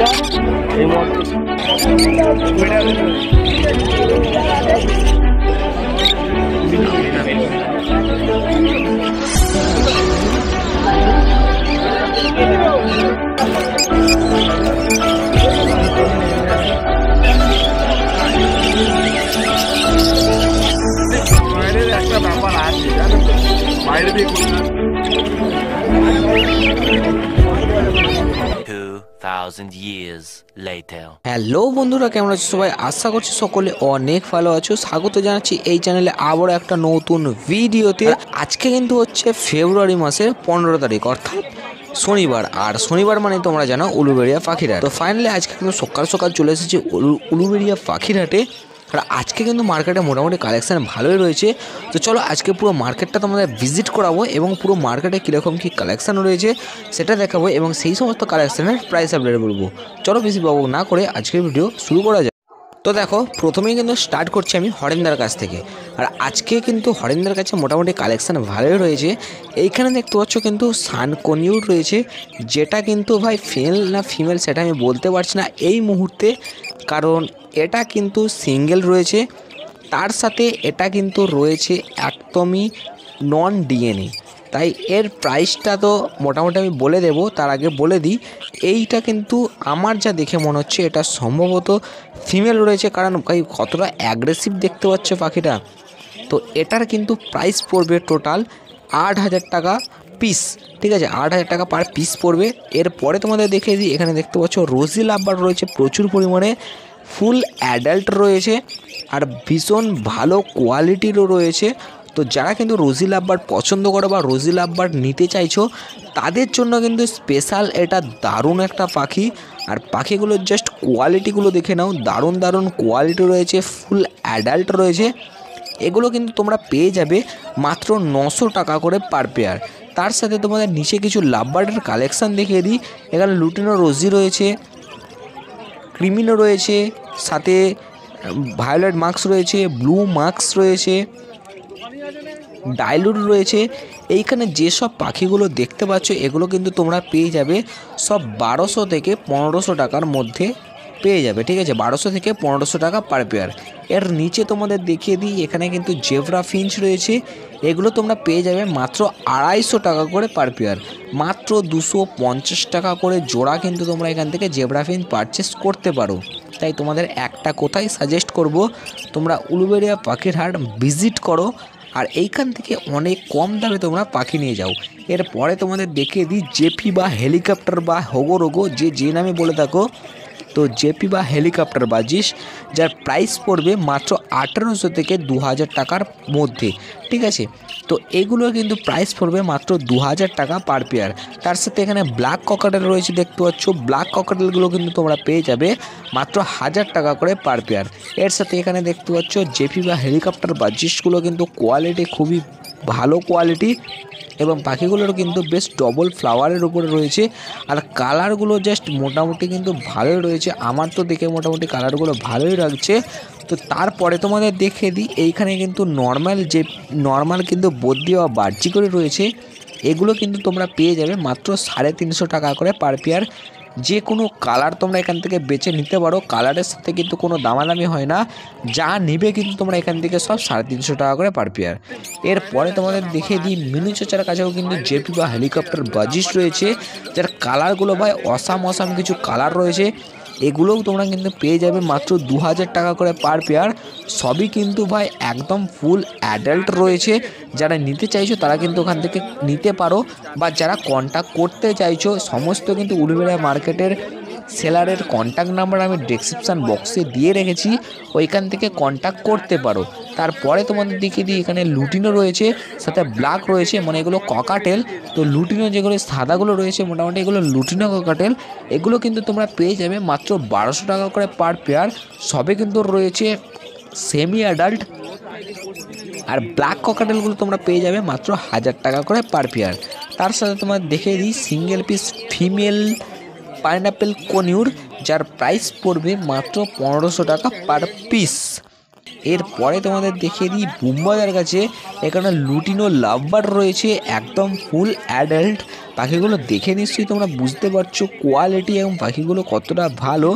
পাখিটা এই মুহূর্তে বাইরের একটা ব্যাপার আছে জানো তো, বাইরে দিয়ে করলাম 2000 years later. হ্যালো বন্ধুরা, কেমন আছো সবাই? আশা করছি সকলে অনেক ভালো আছো। স্বাগত জানাচ্ছি এই চ্যানেলে আবার একটা নতুন ভিডিওতে। আজকে কিন্তু হচ্ছে ফেব্রুয়ারি মাসের 15 তারিখ, অর্থাৎ শনিবার। আর শনিবার মানে তোমরা জানো উলুবেড়িয়া পাখিরহাট। তো ফাইনালি আজকে কিন্তু সকাল সকাল চলে এসেছি উলুবেড়িয়া পাখিরহাটে। আর আজকে কিন্তু মার্কেটে মোটামুটি কালেকশান ভালোই রয়েছে। তো চলো আজকে পুরো মার্কেটটা তোমাদের ভিজিট করাবো এবং পুরো মার্কেটে কীরকম কী কালেকশান রয়েছে সেটা দেখাবো এবং সেই সমস্ত কালেকশানের প্রাইস আপডেট বলবো। চলো বেশি বাবু না করে আজকের ভিডিও শুরু করা যায়। তো দেখো, প্রথমেই কিন্তু স্টার্ট করছি আমি হরেন্দার কাছ থেকে। আর আজকে কিন্তু হরেন্দার কাছে মোটামুটি কালেকশান ভালোই রয়েছে। এইখানে দেখতে পাচ্ছ কিন্তু সানকনিউর রয়েছে, যেটা কিন্তু ভাই ফেল না ফিমেল সেটা আমি বলতে পারছি না এই মুহূর্তে, কারণ এটা কিন্তু সিঙ্গেল রয়েছে, তার সাথে এটা কিন্তু রয়েছে একদমই নন ডিএনএ। তাই এর প্রাইসটা তো মোটামুটি আমি বলে দেব। তার আগে বলে দিই, এইটা কিন্তু আমার যা দেখে মনে হচ্ছে এটা সম্ভবত ফিমেল রয়েছে, কারণ ভাই কতটা অ্যাগ্রেসিভ দেখতে পাচ্ছে পাখিটা। তো এটার কিন্তু প্রাইস পড়বে টোটাল 8,000 টাকা পিস, ঠিক আছে? 8,000 টাকা পার পিস পড়বে। এরপরে তোমাদের দেখিয়ে দিই, এখানে দেখতে পাচ্ছ রোজি লাভবার্ড রয়েছে প্রচুর পরিমাণে, ফুল অ্যাডাল্ট রয়েছে আর ভীষণ ভালো কোয়ালিটিরও রয়েছে। তো যারা কিন্তু রোজি লাভবার্ড পছন্দ করো বা রোজি লাভবার্ড নিতে চাইছো তাদের জন্য কিন্তু স্পেশাল এটা দারুণ একটা পাখি। আর পাখিগুলোর জাস্ট কোয়ালিটিগুলো দেখে নাও, দারুণ দারুণ কোয়ালিটি রয়েছে, ফুল অ্যাডাল্ট রয়েছে। এগুলো কিন্তু তোমরা পেয়ে যাবে মাত্র 900 টাকা করে পার পেয়ার। তার সাথে তোমাদের নিচে কিছু লাভবার্ডের কালেকশান দেখিয়ে দিই। এখানে লুটিনো রোজি রয়েছে, ক্রিমিনো রয়েছে, সাথে ভায়োলেট মার্কস রয়েছে, ব্লু মার্কস রয়েছে, ডাইলুট রয়েছে। এইখানে যেসব পাখিগুলো দেখতে পাচ্ছ এগুলো কিন্তু তোমরা পেয়ে যাবে সব 1200 থেকে 1500 টাকার মধ্যে পেয়ে যাবে, ঠিক আছে? 1200 থেকে 1500 টাকা পার পেয়ার। এর নিচে তোমাদের দেখিয়ে দিই, এখানে কিন্তু জেব্রা ফিঞ্চ রয়েছে, এগুলো তোমরা পেয়ে যাবে মাত্র 250 টাকা করে পার পেয়ার। মাত্র 250 টাকা করে জোড়া কিন্তু তোমরা এখান থেকে জেব্রা ফিঞ্চ পারচেস করতে পারো। তাই তোমাদের একটা কোথায় সাজেস্ট করব, তোমরা উলুবেড়িয়া পাখিরহাট ভিজিট করো আর এইখান থেকে অনেক কম দামে তোমরা পাখি নিয়ে যাও। এরপরে তোমাদের দেখিয়ে দিই জেপি বা হেলিকপ্টার বা হোগোরোগো যে নামে বলে থাকো, তো জেপি বা হেলিকপ্টার বাজিস, যার প্রাইস পড়বে মাত্র 1800 থেকে 2000 টাকার মধ্যে, ঠিক আছে? তো এগুলো কিন্তু প্রাইস পড়বে মাত্র 2000 টাকা পার পেয়ার। তার সাথে এখানে ব্ল্যাক ককাটেল রয়েছে, দেখতে পাচ্ছ ব্ল্যাক ককাটেলগুলো কিন্তু তোমরা পেয়ে যাবে মাত্র 1000 টাকা করে পার পেয়ার। এর সাথে এখানে দেখতে পাচ্ছ জেপি বা হেলিকপ্টার বাজিসগুলো কিন্তু কোয়ালিটি খুবই ভালো কোয়ালিটি এবং পাখিগুলোর কিন্তু বেশ ডবল ফ্লাওয়ারের উপরে রয়েছে। আর কালারগুলো জাস্ট মোটামুটি কিন্তু ভালোই রয়েছে, আমার তো দেখে মোটামুটি কালারগুলো ভালোই লাগছে। তো তারপরে তোমাদের দেখে দিই, এইখানে কিন্তু নর্মাল কিন্তু বদ্রি বা বার্জি করে রয়েছে, এগুলো কিন্তু তোমরা পেয়ে যাবে মাত্র 350 টাকা করে পার পেয়ার। যে কোনো কালার তোমরা এখান থেকে বেছে নিতে পারো, কালারের সাথে কিন্তু কোনো দামাদামি হয় না, যা নেবে কিন্তু তোমরা এখান থেকে সব 350 টাকা করে পার পেয়ার। এরপরে তোমাদের দেখে দিই, মিনু চাচার কাছেও কিন্তু জেপি বা হেলিকপ্টার বাজিস রয়েছে, যার কালারগুলো ভাই অসাম কিছু কালার রয়েছে। এগুলোও তোমরা কিন্তু পেয়ে যাবে মাত্র 2000 টাকা করে পার পেয়ার। সবই কিন্তু ভাই একদম ফুল অ্যাডাল্ট রয়েছে। যারা নিতে চাইছো তারা কিন্তু ওখান থেকে নিতে পারো, বা যারা কন্ট্যাক্ট করতে চাইছো সমস্ত কিন্তু উলুবেড়িয়া মার্কেটের সেলারের কন্ট্যাক্ট নাম্বার আমি ডেসক্রিপশান বক্সে দিয়ে রেখেছি, ওইখান থেকে কন্ট্যাক্ট করতে পারো। তারপরে তোমাদের দেখিয়ে দিই, এখানে লুটিনো রয়েছে, সাথে ব্ল্যাক রয়েছে, মানে এগুলো ককাটেল। তো লুটিনো যেগুলো সাদাগুলো রয়েছে মোটামুটি এগুলো লুটিনো ককাটেল, এগুলো কিন্তু তোমরা পেয়ে যাবে মাত্র 1200 টাকা করে পার পেয়ার। সবে কিন্তু রয়েছে সেমি অ্যাডাল্ট। আর ব্ল্যাক ককাটেলগুলো তোমরা পেয়ে যাবে মাত্র 1000 টাকা করে পার পেয়ার। তার সাথে তোমার দেখিয়ে দিই single piece female pineapple conure, যার প্রাইস পড়বে মাত্র 1500 টাকা পার পিস। এরপরে তোমাদের দেখিয়ে দিই বুমবাজার কাছে, এখানে লুটিনো লাভবার্ড রয়েছে, একদম ফুল অ্যাডাল্ট পাখিগুলো দেখে নিশ্চয়ই তোমরা বুঝতে পারছো কোয়ালিটি এবং পাখিগুলো কতটা ভালো।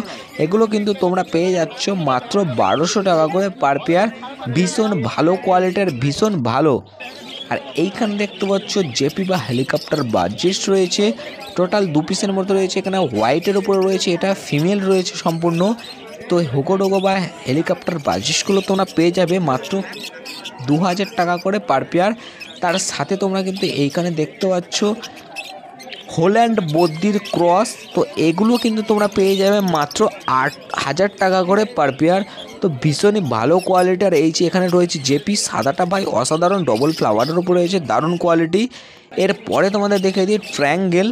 এগুলো কিন্তু তোমরা পেয়ে যাচ্ছ মাত্র 1200 টাকা করে পার পেয়ার। ভীষণ ভালো কোয়ালিটির, ভীষণ ভালো। আর এইখানে দেখতে পাচ্ছ জেপি বা হেলিকপ্টার বার্জেস রয়েছে, টোটাল 2 পিসের মতো রয়েছে। এখানে হোয়াইটের উপরে রয়েছে, এটা ফিমেল রয়েছে সম্পূর্ণ। তো হুকোডোগো বা হেলিকপ্টার বার্জেসগুলো তোমরা পেয়ে যাবে মাত্র 2000 টাকা করে পার পেয়ার। তার সাথে তোমরা কিন্তু এইখানে দেখতে পাচ্ছ হোল্যান্ড বদ্দির ক্রস, তো এগুলো কিন্তু তোমরা পেয়ে যাবে মাত্র 8000 টাকা করে পার পেয়ার। তো ভীষণই ভালো কোয়ালিটি। আর এই যে এখানে রয়েছে জেপি, সাদাটা ভাই অসাধারণ, ডবল ফ্লাওয়ারের উপর রয়েছে, দারুণ কোয়ালিটি। এরপরে তোমাদের দেখে দিই ট্রায়াঙ্গেল।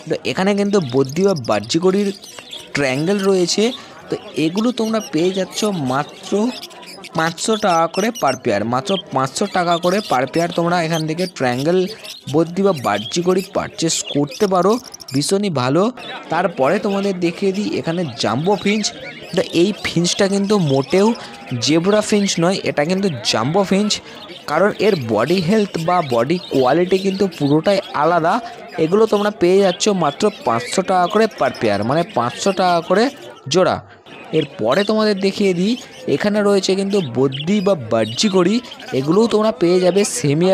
তো এখানে কিন্তু বদ্দি বা বাহ্যিকরির ট্রায়াঙ্গেল রয়েছে। তো এগুলো তোমরা পেয়ে যাচ্ছ মাত্র 500 টাকা করে পার পেয়ার, মাত্র 500 টাকা করে পার পেয়ার। তোমরা এখান থেকে ট্রায়াঙ্গেল বদ্দি বা বাহ্যিকরি পারচেস করতে পারো, ভীষণই ভালো। তারপরে তোমাদের দেখিয়ে দিই এখানে জাম্বো ফিঞ্চ। তো এই ফিঞ্চটা কিন্তু মোটেও জেব্রা ফিঞ্চ নয়, এটা কিন্তু জাম্বো ফিঞ্চ, কারণ এর বডি হেলথ বা বডি কোয়ালিটি কিন্তু পুরোটাই আলাদা। এগুলো তোমরা পেয়ে যাচ্ছ মাত্র 500 টাকা করে পার পেয়ার, মানে 500 টাকা করে জোড়া। এরপরে তোমাদের দেখিয়ে দিই এখানে রয়েছে কিন্তু বদ্দি বা বাহ্যিকরি, এগুলোও তোমরা পেয়ে যাবে সেমি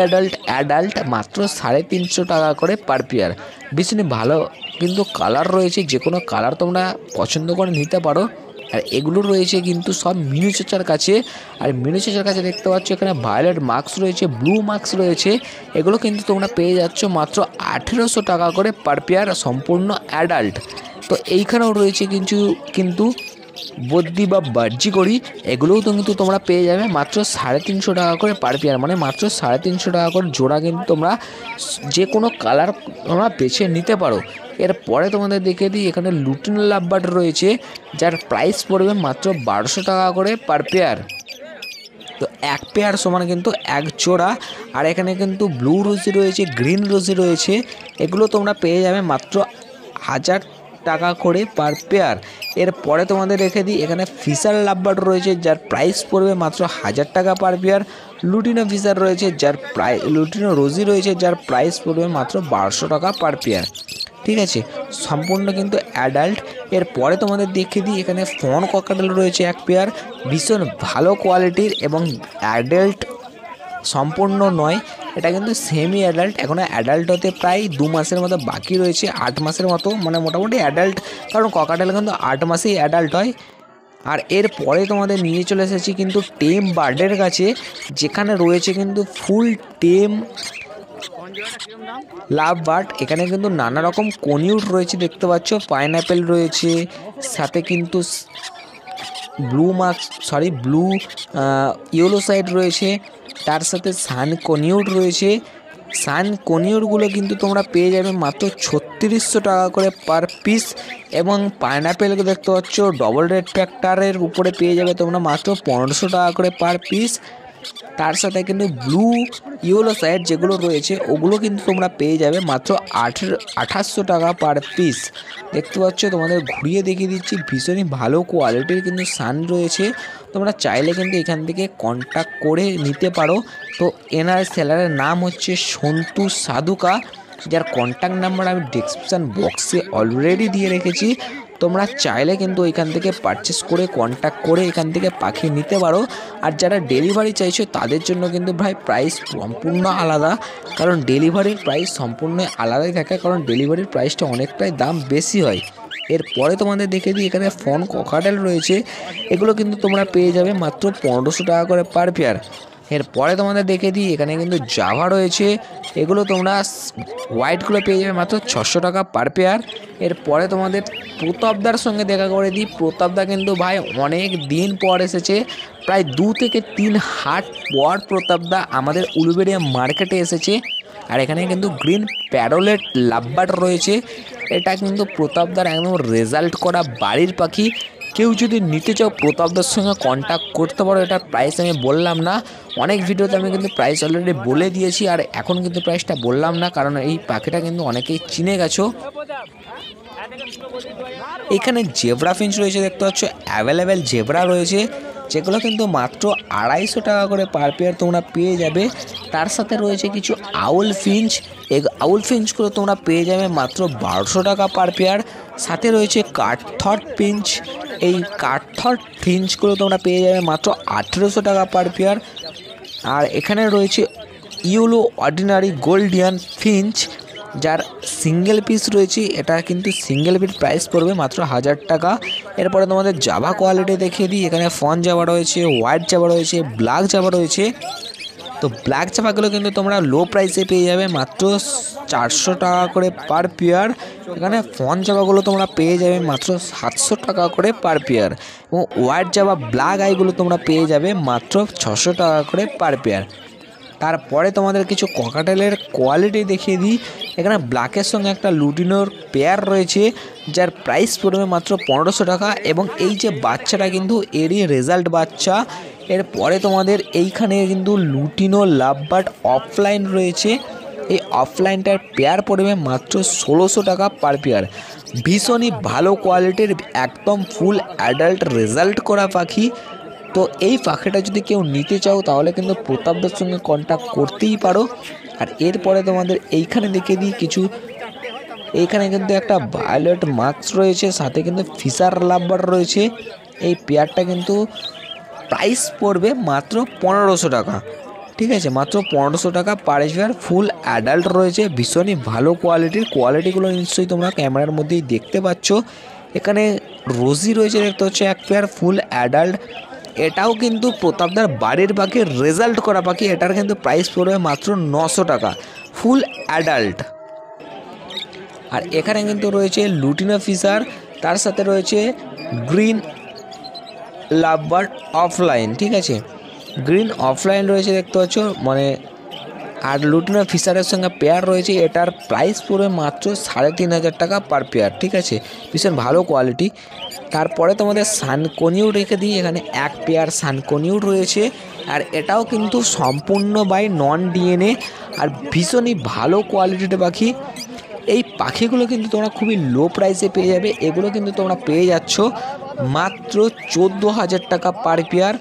অ্যাডাল্ট মাত্র 350 টাকা করে পার পেয়ার। ভীষণই ভালো কিন্তু কালার রয়েছে, যে কোনো কালার তোমরা পছন্দ করে নিতে পারো। আর এগুলো রয়েছে কিন্তু সব মিনু চাচার কাছে। আর মিনু চাচার কাছে দেখতে পাচ্ছ এখানে ভায়োলেট মার্কস রয়েছে, ব্লু মার্কস রয়েছে, এগুলো কিন্তু তোমরা পেয়ে যাচ্ছ মাত্র 1800 টাকা করে পার পেয়ার, সম্পূর্ণ অ্যাডাল্ট। তো এইখানেও রয়েছে কিন্তু বদ্দি বা বাহ্যিকরি, এগুলোও কিন্তু তোমরা পেয়ে যাবে মাত্র 350 টাকা করে পার পেয়ার, মানে মাত্র 350 টাকা করে জোড়া। কিন্তু তোমরা যে কোনো কালার তোমরা বেছে নিতে পারো। এরপরে তোমাদের দেখে দিই এখানে লুটিনো লাভবার্ড রয়েছে, যার প্রাইস পড়বে মাত্র 1200 টাকা করে পার পেয়ার। তো এক পেয়ার সমান কিন্তু এক জোড়া। আর এখানে কিন্তু ব্লু রোজি রয়েছে, গ্রিন রোজি রয়েছে, এগুলো তোমরা পেয়ে যাবে মাত্র 1000 টাকা করে পার পেয়ার। এরপরে তোমাদের রেখে দিই এখানে ফিশার লাভবার্ড রয়েছে, যার প্রাইস পড়বে মাত্র 1000 টাকা পার পেয়ার। লুটিনো ফিশার রয়েছে, লুটিনো রোজি রয়েছে, যার প্রাইস পড়বে মাত্র 1200 টাকা পার পেয়ার। ঠিক আছে, সম্পূর্ণ কিন্তু অ্যাডাল্ট। এরপরে তোমাদের দেখিয়ে দিই এখানে ফন ককাটেল রয়েছে এক পেয়ার, ভীষণ ভালো কোয়ালিটির এবং অ্যাডাল্ট সম্পূর্ণ নয়, এটা কিন্তু সেমি অ্যাডাল্ট। এখন অ্যাডাল্ট হতে প্রায় 2 মাসের মতো বাকি রয়েছে, 8 মাসের মতো, মানে মোটামুটি অ্যাডাল্ট, কারণ ককাটেল কিন্তু 8 মাসেই অ্যাডাল্ট হয়। আর এরপরে তোমাদের নিয়ে চলে এসেছি কিন্তু টেম বার্ডের কাছে, যেখানে রয়েছে কিন্তু ফুল টেম লাভ বার্ড। এখানে কিন্তু নানা রকম কনিউট রয়েছে, দেখতে পাচ্ছ পাইনঅ্যাপেল রয়েছে, সাথে কিন্তু ব্লু ইয়েলো সাইড রয়েছে, তার সাথে সান কনিউট রয়েছে। সান কনিউটগুলো কিন্তু তোমরা পেয়ে যাবে মাত্র 3600 টাকা করে পার পিস। এবং পাইনঅ্যাপেলকে দেখতে পাচ্ছ ডবল রেড ফ্যাক্টরের উপরে পেয়ে যাবে তোমরা মাত্র 1500 টাকা করে পার পিস। তার সাথে কিন্তু ব্লু ইয়েলো সাইড যেগুলো রয়েছে ওগুলো কিন্তু তোমরা পেয়ে যাবে মাত্র 2800 টাকা পার পিস। দেখতে পাচ্ছ, তোমাদের ঘুরিয়ে দেখিয়ে দিচ্ছি, ভীষণই ভালো কোয়ালিটির কিন্তু সান রয়েছে। তোমরা চাইলে কিন্তু এখান থেকে কন্ট্যাক্ট করে নিতে পারো। তো এনার সেলারের নাম হচ্ছে সন্তু সাধুকা, যার কন্ট্যাক্ট নাম্বার আমি ডেসক্রিপশান বক্সে অলরেডি দিয়ে রেখেছি। তোমরা চাইলে কিন্তু এখান থেকে পারচেস করে কন্ট্যাক্ট করে এখান থেকে পাখি নিতে পারো। আর যারা ডেলিভারি চাইছো তাদের জন্য কিন্তু ভাই প্রাইস সম্পূর্ণ আলাদা, কারণ ডেলিভারির প্রাইস সম্পূর্ণ আলাদাই থাকে, কারণ ডেলিভারির প্রাইসটা অনেকটাই দাম বেশি হয়। এরপরে তোমাদের দেখে দিই এখানে ফন ককাটেল রয়েছে, এগুলো কিন্তু তোমরা পেয়ে যাবে মাত্র 1500 টাকা করে পার পেয়ার। এরপরে তোমাদের দেখে দিই এখানে কিন্তু জাভা রয়েছে, এগুলো তোমরা হোয়াইটগুলো পেয়ে যাবে মাত্র 600 টাকা পার পেয়ার। এরপরে তোমাদের প্রতাপদার সঙ্গে দেখা করে দিই। প্রতাপদা কিন্তু ভাই অনেক দিন পর এসেছে, প্রায় 2 থেকে 3 হাট পর প্রতাপদা আমাদের উলুবেড়িয়া মার্কেটে এসেছে। আর এখানে কিন্তু গ্রিন প্যারোলেট লাভবার্ড রয়েছে, এটা কিন্তু প্রতাপদার একদম রেজাল্ট করা বাড়ির পাখি। কেউ যদি নিতে চাও প্রতাপদার সঙ্গে কন্ট্যাক্ট করতে পারো। এটার প্রাইস আমি বললাম না, অনেক ভিডিওতে আমি কিন্তু প্রাইস অলরেডি বলে দিয়েছি, আর এখন কিন্তু প্রাইসটা বললাম না, কারণ এই পাখিটা কিন্তু অনেকেই চিনে গেছো। এখানে জেব্রা ফিঞ্চ রয়েছে, দেখতে পাচ্ছ অ্যাভেলেবেল জেব্রা রয়েছে, যেগুলো কিন্তু মাত্র 250 টাকা করে পার পেয়ার তোমরা পেয়ে যাবে। তার সাথে রয়েছে কিছু আউল ফিঞ্চ, এই আউল ফিঞ্চগুলো তোমরা পেয়ে যাবে মাত্র 1200 টাকা পার পেয়ার। সাথে রয়েছে কাঠথট ফিঞ্চ, এই কাঠথট ফিঞ্চগুলো তোমরা পেয়ে যাবে মাত্র 1800 টাকা পার পেয়ার। আর এখানে রয়েছে ইয়েলো অর্ডিনারি গোল্ডিয়ান ফিঞ্চ, যার সিঙ্গেল পিস রয়েছে, এটা কিন্তু সিঙ্গেল পিস প্রাইস পড়বে মাত্র 1000 টাকা। এরপরে তোমাদের জাভা কোয়ালিটি দেখিয়ে দিই। এখানে ফন জাভা রয়েছে, হোয়াইট জাভা রয়েছে, ব্ল্যাক জাভা রয়েছে। তো ব্ল্যাক জাভাগুলো কিন্তু তোমরা লো প্রাইসে পেয়ে যাবে মাত্র 400 টাকা করে পার পেয়ার। এখানে ফন জাভাগুলো তোমরা পেয়ে যাবে মাত্র 700 টাকা করে পার পেয়ার, এবং হোয়াইট জাভা ব্ল্যাক আইগুলো তোমরা পেয়ে যাবে মাত্র 600 টাকা করে পার পেয়ার। তারপরে তোমাদের কিছু ককাটেলের কোয়ালিটি দেখিয়ে দিই। এখানে ব্ল্যাকের সঙ্গে একটা লুটিনোর পেয়ার রয়েছে, যার প্রাইস পড়বে মাত্র 1500 টাকা, এবং এই যে বাচ্চাটা কিন্তু এরই রেজাল্ট বাচ্চা। এরপরে তোমাদের এইখানে কিন্তু লুটিনো লাভবার্ড অফলাইন রয়েছে, এই অফলাইনটার পেয়ার পড়বে মাত্র 1600 টাকা পার পেয়ার। ভীষণই ভালো কোয়ালিটির, একদম ফুল অ্যাডাল্ট রেজাল্ট করা পাখি। তো এই পাখিটা যদি কেউ নিতে চাও তাহলে কিন্তু প্রতাপদার সঙ্গে কন্ট্যাক্ট করতেই পারো। আর এরপরে তোমাদের এইখানে দেখে দিই কিছু, এইখানে কিন্তু একটা ভায়োলেট মাস্ক রয়েছে, সাথে কিন্তু ফিশার লাভবার রয়েছে। এই পেয়ারটা কিন্তু প্রাইস পড়বে মাত্র 1500 টাকা, ঠিক আছে, মাত্র 1500 টাকা পার পেয়ার। ফুল অ্যাডাল্ট রয়েছে, ভীষণই ভালো কোয়ালিটির। কোয়ালিটিগুলো নিশ্চয়ই তোমরা ক্যামেরার মধ্যেই দেখতে পাচ্ছ। এখানে রোজি রয়েছে দেখতে হচ্ছে এক পেয়ার, ফুল অ্যাডাল্ট। এটাও কিন্তু প্রতাপদার বাড়ির পাখি, রেজাল্ট করা পাখি। এটার কিন্তু প্রাইস পড়বে মাত্র 900 টাকা, ফুল অ্যাডাল্ট। আর এখানে কিন্তু রয়েছে লুটিনো ফিশার, তার সাথে রয়েছে গ্রিন লাভবার্ড অফলাইন, ঠিক আছে, গ্রিন অফলাইন রয়েছে দেখতে পাচ্ছ মানে। আর লুটিনো ফিশারের সঙ্গে পেয়ার রয়েছে, এটার প্রাইস পড়বে মাত্র 3500 টাকা পার পেয়ার, ঠিক আছে, ভীষণ ভালো কোয়ালিটি। তারপরে তোমাদের সানকনিউ রেখে দিই। এখানে এক পেয়ার সানকনিউ রয়েছে, আর এটাও কিন্তু সম্পূর্ণ বাই নন ডিএনএ, আর ভীষণই ভালো কোয়ালিটির পাখি। এই পাখিগুলো কিন্তু তোমরা খুবই লো প্রাইসে পেয়ে যাবে। এগুলো কিন্তু তোমরা পেয়ে যাচ্ছ মাত্র 14000 টাকা per pair,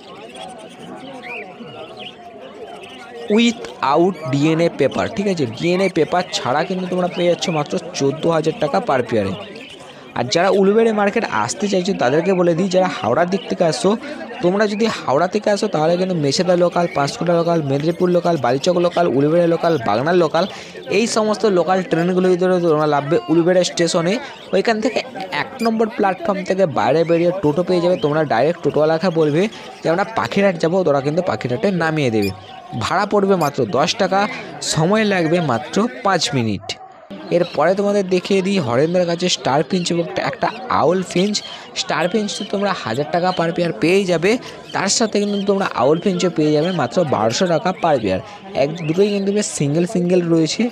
with out DNA paper, ঠিক আছে, ডিএনএ পেপার ছাড়া কিন্তু তোমরা পেয়ে যাচ্ছ মাত্র 14000 টাকা পার পেয়ারে। আর যারা উলুবেড়ে মার্কেট আসতে চাইছো তাদেরকে বলে দিই, যারা হাওড়ার দিক থেকে আসো, তোমরা যদি হাওড়া থেকে আসো তাহলে কিন্তু Mecheda local, Panskura local, Medinipur local, Balichak local, Uluberia local, Bagnan local, এই সমস্ত লোকাল ট্রেনগুলো ভিতরে তোমরা লাভবে উলুবেড়ে স্টেশনে। ওইখান থেকে 1 নম্বর প্ল্যাটফর্ম থেকে বাইরে বেরিয়ে টোটো পেয়ে যাবে। তোমরা ডাইরেক্ট টোটোওয়ালাকে বলবে যে আমরা পাখিরহাট যাবো, তোরা কিন্তু পাখিরহাটে নামিয়ে দেবে। ভাড়া পড়বে মাত্র 10 টাকা, সময় লাগবে মাত্র 5 মিনিট। এরপরে তোমাদের দেখিয়ে দিই হরেন্দ্রের কাছে স্টার ফিঞ্চ এবং একটা আউল ফিঞ্চ। স্টার ফিঞ্চ তো তোমরা 1000 টাকা পার পেয়ার পেয়ে যাবে, তার সাথে কিন্তু তোমরা আউল ফিঞ্চও পেয়ে যাবে মাত্র 1200 টাকা পার পেয়ার। দুটোই কিন্তু বেশ সিঙ্গেল রয়েছে।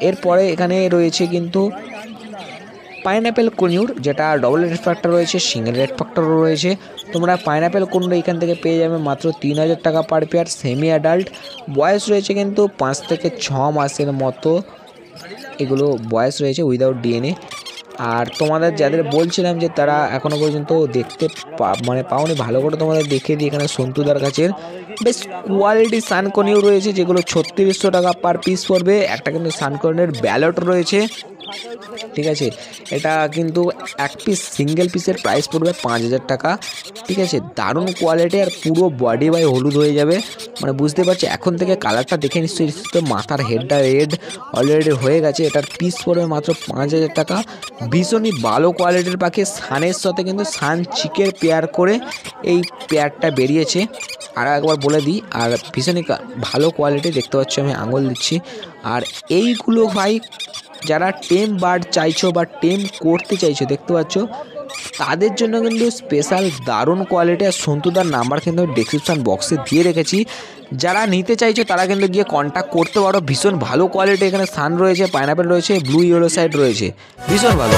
এরপরে এখানে রয়েছে কিন্তু পাইনঅ্যাপেল কনিউর, যেটা ডবল রেড ফ্যাক্টর রয়েছে, সিঙ্গেল রেড ফ্যাক্টরও রয়েছে। তোমরা পাইনঅ্যাপেল কনিউর এখান থেকে পেয়ে যাবে মাত্র 3000 টাকা পার পেয়ার, সেমি অ্যাডাল্ট। বয়স রয়েছে কিন্তু 5 থেকে 6 মাসের মতো, এগুলো বয়স রয়েছে উইদাউট ডিএনএ। আর তোমাদের যাদের বলছিলাম যে তারা এখনও পর্যন্ত দেখতে পাওনি, ভালো করে তোমাদের দেখিয়ে দিই। এখানে সন্তুদার কাছের বেশ কোয়ালিটি সানকনিউ রয়েছে, যেগুলো 3600 টাকা পার পিস পড়বে। একটা কিন্তু সানকনিউর ব্যালট রয়েছে, ঠিক আছে, এটা কিন্তু এক পিস সিঙ্গেল পিসের প্রাইস পড়বে 5000 টাকা, ঠিক আছে, দারুণ কোয়ালিটি। আর পুরো বডি বাই হলুদ হয়ে যাবে, মানে বুঝতে পারছি এখন থেকে কালারটা দেখে নিশ্চয়ই মাথার হেডটা রেড অলরেডি হয়ে গেছে। এটার পিস পড়বে মাত্র 5000 টাকা। ভীষণই ভালো কোয়ালিটির পাখি, সানের সাথে কিন্তু সান চিকের পেয়ার করে এই পেয়ারটা বেরিয়েছে। আর একবার বলে দিই, আর ভীষণই ভালো কোয়ালিটি, দেখতে পাচ্ছ আমি আঙুল দিচ্ছি। আর এইগুলো ভাই যারা টেম বার্ড চাইছো বা টেম করতে চাইছো, দেখতে পাচ্ছ, তাদের জন্য কিন্তু স্পেশাল দারুণ কোয়ালিটি। আর সন্তুদার নাম্বার কিন্তু ডেসক্রিপশন বক্সে দিয়ে রেখেছি, যারা নিতে চাইছো তারা কিন্তু গিয়ে কন্ট্যাক্ট করতে পারো। ভীষণ ভালো কোয়ালিটি, এখানে সান রয়েছে, পাইনঅ্যাপেল রয়েছে, ব্লু ইয়েলো সাইড রয়েছে, ভীষণ ভালো।